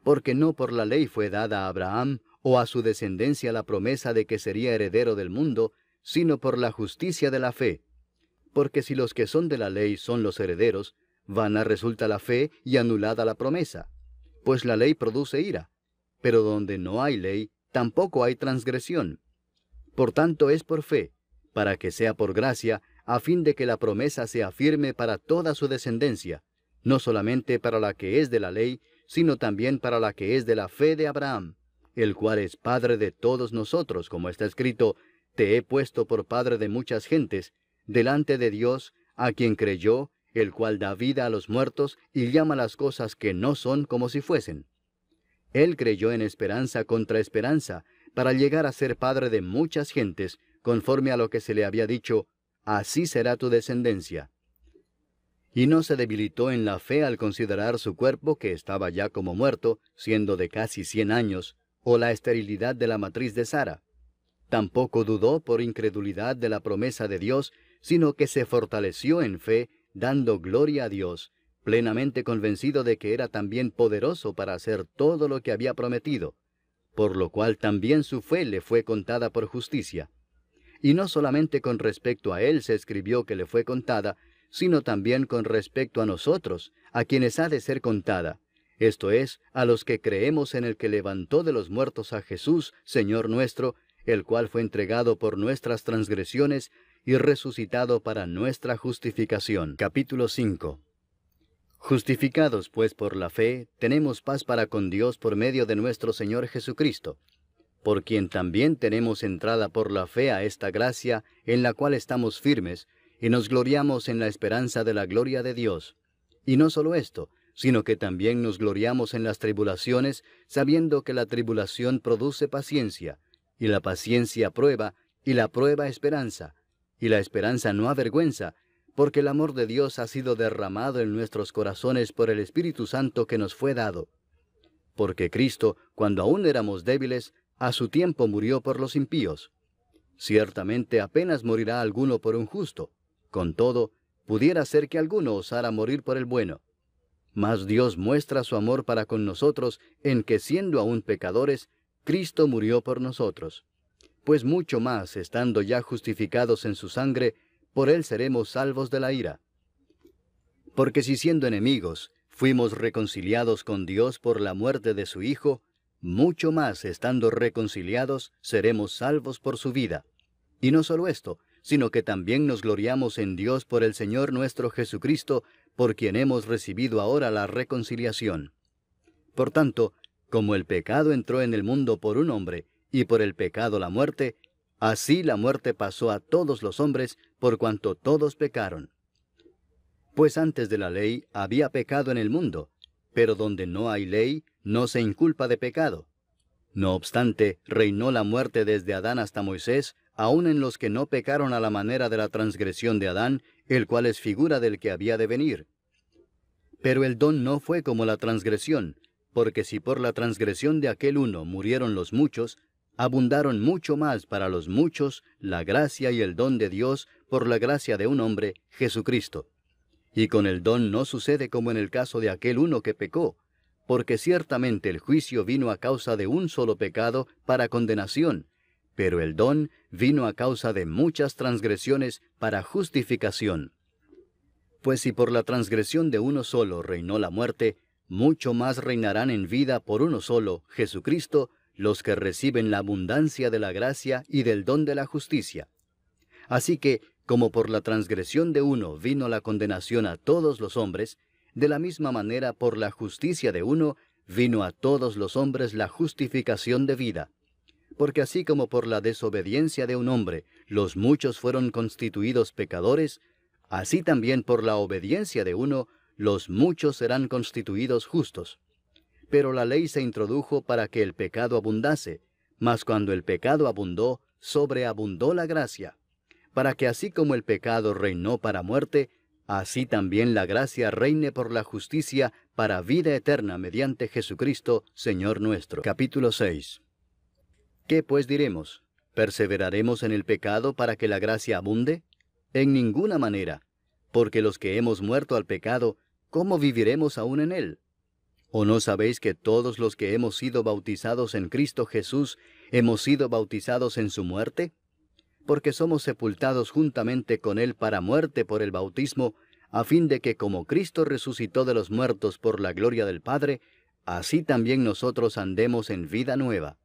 Porque no por la ley fue dada a Abraham o a su descendencia la promesa de que sería heredero del mundo, sino por la justicia de la fe. Porque si los que son de la ley son los herederos, vana resulta la fe y anulada la promesa. Pues la ley produce ira, pero donde no hay ley, tampoco hay transgresión. Por tanto es por fe, para que sea por gracia, a fin de que la promesa sea firme para toda su descendencia, no solamente para la que es de la ley, sino también para la que es de la fe de Abraham, el cual es Padre de todos nosotros, como está escrito, te he puesto por Padre de muchas gentes, delante de Dios, a quien creyó, el cual da vida a los muertos y llama las cosas que no son como si fuesen. Él creyó en esperanza contra esperanza, para llegar a ser padre de muchas gentes, conforme a lo que se le había dicho, así será tu descendencia. Y no se debilitó en la fe al considerar su cuerpo, que estaba ya como muerto, siendo de casi 100 años, o la esterilidad de la matriz de Sara. Tampoco dudó por incredulidad de la promesa de Dios, sino que se fortaleció en fe, dando gloria a Dios, plenamente convencido de que era también poderoso para hacer todo lo que había prometido, por lo cual también su fe le fue contada por justicia. Y no solamente con respecto a él se escribió que le fue contada, sino también con respecto a nosotros, a quienes ha de ser contada, esto es, a los que creemos en el que levantó de los muertos a Jesús, Señor nuestro, el cual fue entregado por nuestras transgresiones y resucitado para nuestra justificación. Capítulo 5. Justificados pues por la fe, tenemos paz para con Dios por medio de nuestro Señor Jesucristo, por quien también tenemos entrada por la fe a esta gracia, en la cual estamos firmes, y nos gloriamos en la esperanza de la gloria de Dios. Y no solo esto, sino que también nos gloriamos en las tribulaciones, sabiendo que la tribulación produce paciencia, y la paciencia prueba, y la prueba esperanza, y la esperanza no avergüenza, porque el amor de Dios ha sido derramado en nuestros corazones por el Espíritu Santo que nos fue dado. Porque Cristo, cuando aún éramos débiles, a su tiempo murió por los impíos. Ciertamente apenas morirá alguno por un justo. Con todo, pudiera ser que alguno osara morir por el bueno. Mas Dios muestra su amor para con nosotros en que, siendo aún pecadores, Cristo murió por nosotros. Pues mucho más, estando ya justificados en su sangre, por él seremos salvos de la ira. Porque si siendo enemigos, fuimos reconciliados con Dios por la muerte de su Hijo, mucho más, estando reconciliados, seremos salvos por su vida. Y no solo esto, sino que también nos gloriamos en Dios por el Señor nuestro Jesucristo, por quien hemos recibido ahora la reconciliación. Por tanto, como el pecado entró en el mundo por un hombre, y por el pecado la muerte, así la muerte pasó a todos los hombres, por cuanto todos pecaron. Pues antes de la ley había pecado en el mundo, pero donde no hay ley, no se inculpa de pecado. No obstante, reinó la muerte desde Adán hasta Moisés, aun en los que no pecaron a la manera de la transgresión de Adán, el cual es figura del que había de venir. Pero el don no fue como la transgresión, porque si por la transgresión de aquel uno murieron los muchos, abundaron mucho más para los muchos la gracia y el don de Dios por la gracia de un hombre, Jesucristo. Y con el don no sucede como en el caso de aquel uno que pecó, porque ciertamente el juicio vino a causa de un solo pecado para condenación, pero el don vino a causa de muchas transgresiones para justificación. Pues si por la transgresión de uno solo reinó la muerte, mucho más reinarán en vida por uno solo, Jesucristo, los que reciben la abundancia de la gracia y del don de la justicia. Así que, como por la transgresión de uno vino la condenación a todos los hombres, de la misma manera por la justicia de uno vino a todos los hombres la justificación de vida. Porque así como por la desobediencia de un hombre los muchos fueron constituidos pecadores, así también por la obediencia de uno los muchos serán constituidos justos. Pero la ley se introdujo para que el pecado abundase, mas cuando el pecado abundó, sobreabundó la gracia, para que así como el pecado reinó para muerte, así también la gracia reine por la justicia para vida eterna mediante Jesucristo, Señor nuestro. Capítulo 6. ¿Qué pues diremos? ¿Perseveraremos en el pecado para que la gracia abunde? En ninguna manera, porque los que hemos muerto al pecado, ¿cómo viviremos aún en él? ¿O no sabéis que todos los que hemos sido bautizados en Cristo Jesús hemos sido bautizados en su muerte? Porque somos sepultados juntamente con Él para muerte por el bautismo, a fin de que como Cristo resucitó de los muertos por la gloria del Padre, así también nosotros andemos en vida nueva.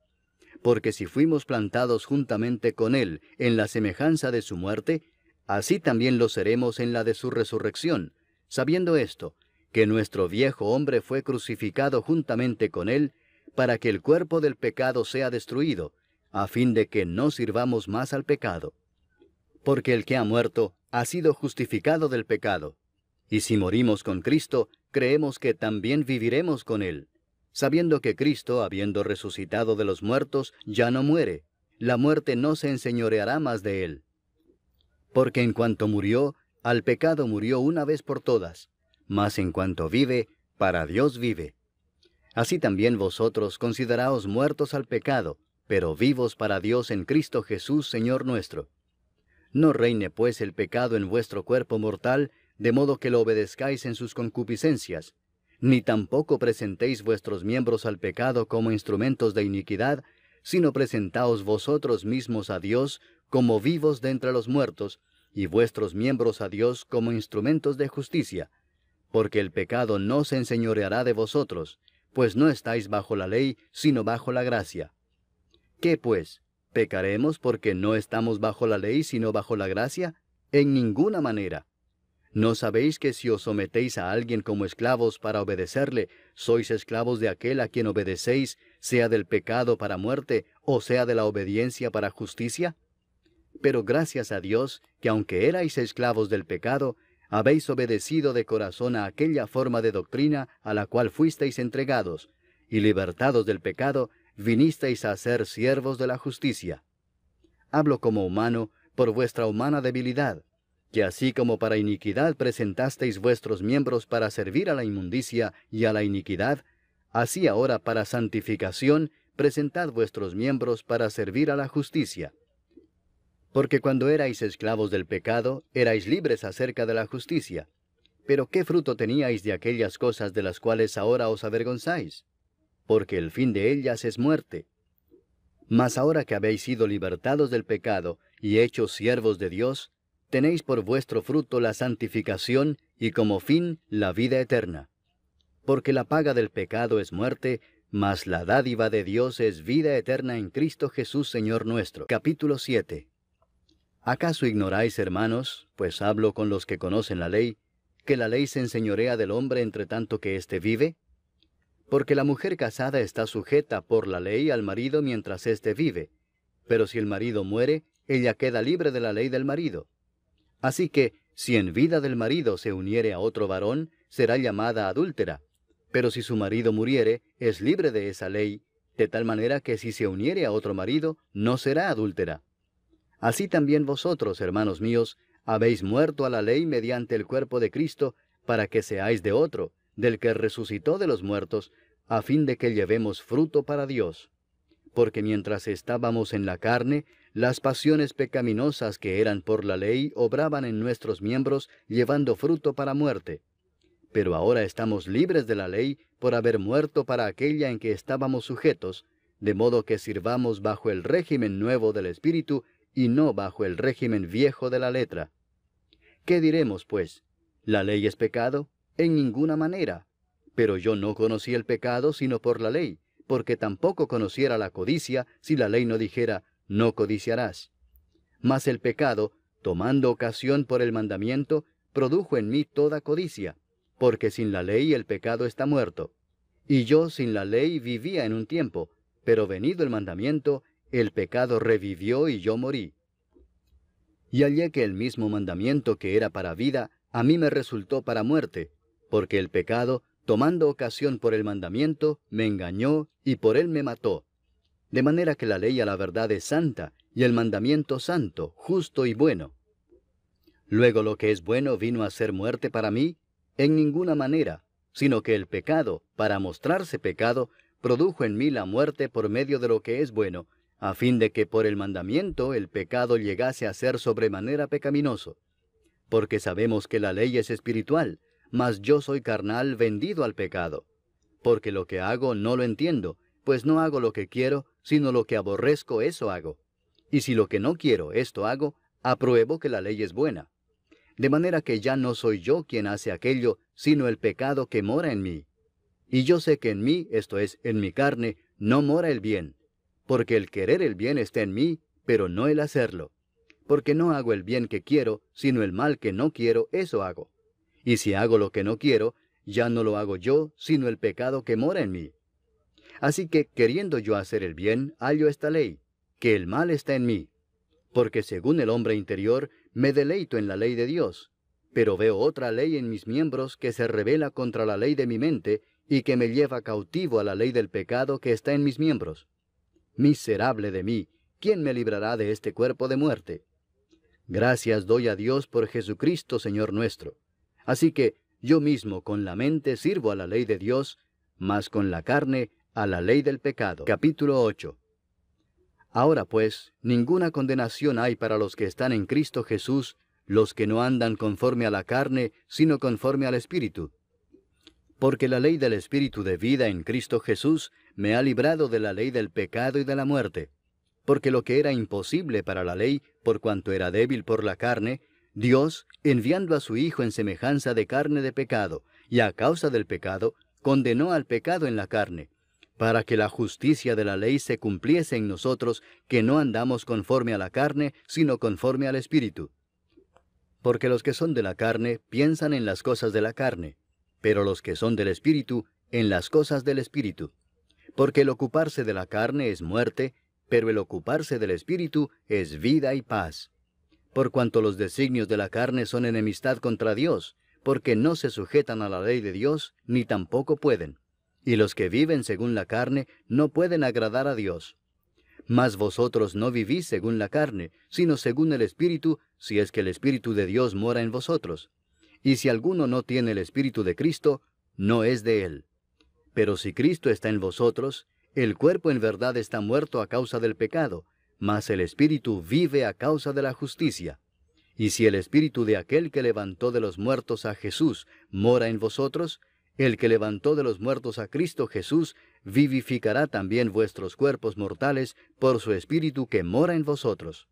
Porque si fuimos plantados juntamente con Él en la semejanza de su muerte, así también lo seremos en la de su resurrección, sabiendo esto, que nuestro viejo hombre fue crucificado juntamente con Él, para que el cuerpo del pecado sea destruido, a fin de que no sirvamos más al pecado. Porque el que ha muerto ha sido justificado del pecado. Y si morimos con Cristo, creemos que también viviremos con Él, sabiendo que Cristo, habiendo resucitado de los muertos, ya no muere. La muerte no se enseñoreará más de Él. Porque en cuanto murió, al pecado murió una vez por todas, mas en cuanto vive, para Dios vive. Así también vosotros consideraos muertos al pecado, pero vivos para Dios en Cristo Jesús, Señor nuestro. No reine pues el pecado en vuestro cuerpo mortal, de modo que lo obedezcáis en sus concupiscencias, ni tampoco presentéis vuestros miembros al pecado como instrumentos de iniquidad, sino presentaos vosotros mismos a Dios como vivos de entre los muertos, y vuestros miembros a Dios como instrumentos de justicia. Porque el pecado no se enseñoreará de vosotros, pues no estáis bajo la ley, sino bajo la gracia. ¿Qué pues? ¿Pecaremos porque no estamos bajo la ley, sino bajo la gracia? En ninguna manera. ¿No sabéis que si os sometéis a alguien como esclavos para obedecerle, sois esclavos de aquel a quien obedecéis, sea del pecado para muerte, o sea de la obediencia para justicia? Pero gracias a Dios, que aunque erais esclavos del pecado, habéis obedecido de corazón a aquella forma de doctrina a la cual fuisteis entregados, y libertados del pecado, vinisteis a ser siervos de la justicia. Hablo como humano, por vuestra humana debilidad, que así como para iniquidad presentasteis vuestros miembros para servir a la inmundicia y a la iniquidad, así ahora para santificación presentad vuestros miembros para servir a la justicia. Porque cuando erais esclavos del pecado, erais libres acerca de la justicia. Pero ¿qué fruto teníais de aquellas cosas de las cuales ahora os avergonzáis? Porque el fin de ellas es muerte. Mas ahora que habéis sido libertados del pecado y hechos siervos de Dios, tenéis por vuestro fruto la santificación y como fin la vida eterna. Porque la paga del pecado es muerte, mas la dádiva de Dios es vida eterna en Cristo Jesús Señor nuestro. Capítulo 7. ¿Acaso ignoráis, hermanos, pues hablo con los que conocen la ley, que la ley se enseñorea del hombre entre tanto que éste vive? Porque la mujer casada está sujeta por la ley al marido mientras éste vive, pero si el marido muere, ella queda libre de la ley del marido. Así que, si en vida del marido se uniere a otro varón, será llamada adúltera, pero si su marido muriere, es libre de esa ley, de tal manera que si se uniere a otro marido, no será adúltera. Así también vosotros, hermanos míos, habéis muerto a la ley mediante el cuerpo de Cristo, para que seáis de otro, del que resucitó de los muertos, a fin de que llevemos fruto para Dios. Porque mientras estábamos en la carne, las pasiones pecaminosas que eran por la ley obraban en nuestros miembros, llevando fruto para muerte. Pero ahora estamos libres de la ley por haber muerto para aquella en que estábamos sujetos, de modo que sirvamos bajo el régimen nuevo del Espíritu y no bajo el régimen viejo de la letra. ¿Qué diremos, pues? ¿La ley es pecado? En ninguna manera. Pero yo no conocí el pecado sino por la ley, porque tampoco conociera la codicia si la ley no dijera, no codiciarás. Mas el pecado, tomando ocasión por el mandamiento, produjo en mí toda codicia, porque sin la ley el pecado está muerto. Y yo sin la ley vivía en un tiempo, pero venido el mandamiento, el pecado revivió y yo morí. Y hallé que el mismo mandamiento que era para vida, a mí me resultó para muerte, porque el pecado, tomando ocasión por el mandamiento, me engañó y por él me mató. De manera que la ley a la verdad es santa, y el mandamiento santo, justo y bueno. Luego lo que es bueno vino a ser muerte para mí, en ninguna manera, sino que el pecado, para mostrarse pecado, produjo en mí la muerte por medio de lo que es bueno, a fin de que por el mandamiento el pecado llegase a ser sobremanera pecaminoso. Porque sabemos que la ley es espiritual, mas yo soy carnal vendido al pecado. porque lo que hago no lo entiendo, pues no hago lo que quiero, sino lo que aborrezco, eso hago. Y si lo que no quiero, esto hago, apruebo que la ley es buena. De manera que ya no soy yo quien hace aquello, sino el pecado que mora en mí. Y yo sé que en mí, esto es, en mi carne, no mora el bien, porque el querer el bien está en mí, pero no el hacerlo. Porque no hago el bien que quiero, sino el mal que no quiero, eso hago. Y si hago lo que no quiero, ya no lo hago yo, sino el pecado que mora en mí. Así que, queriendo yo hacer el bien, hallo esta ley, que el mal está en mí. Porque según el hombre interior, me deleito en la ley de Dios. Pero veo otra ley en mis miembros que se rebela contra la ley de mi mente, y que me lleva cautivo a la ley del pecado que está en mis miembros. Miserable de mí, ¿quién me librará de este cuerpo de muerte? Gracias doy a Dios por Jesucristo, Señor nuestro. Así que yo mismo con la mente sirvo a la ley de Dios, mas con la carne a la ley del pecado. Capítulo 8. Ahora pues, ninguna condenación hay para los que están en Cristo Jesús, los que no andan conforme a la carne, sino conforme al Espíritu. Porque la ley del Espíritu de vida en Cristo Jesús me ha librado de la ley del pecado y de la muerte. Porque lo que era imposible para la ley, por cuanto era débil por la carne, Dios, enviando a su Hijo en semejanza de carne de pecado, y a causa del pecado, condenó al pecado en la carne, para que la justicia de la ley se cumpliese en nosotros, que no andamos conforme a la carne, sino conforme al Espíritu. Porque los que son de la carne piensan en las cosas de la carne, pero los que son del Espíritu, en las cosas del Espíritu. Porque el ocuparse de la carne es muerte, pero el ocuparse del Espíritu es vida y paz. Por cuanto los designios de la carne son enemistad contra Dios, porque no se sujetan a la ley de Dios, ni tampoco pueden. Y los que viven según la carne no pueden agradar a Dios. Mas vosotros no vivís según la carne, sino según el Espíritu, si es que el Espíritu de Dios mora en vosotros. Y si alguno no tiene el Espíritu de Cristo, no es de él. Pero si Cristo está en vosotros, el cuerpo en verdad está muerto a causa del pecado, mas el Espíritu vive a causa de la justicia. Y si el Espíritu de aquel que levantó de los muertos a Jesús mora en vosotros, el que levantó de los muertos a Cristo Jesús vivificará también vuestros cuerpos mortales por su Espíritu que mora en vosotros.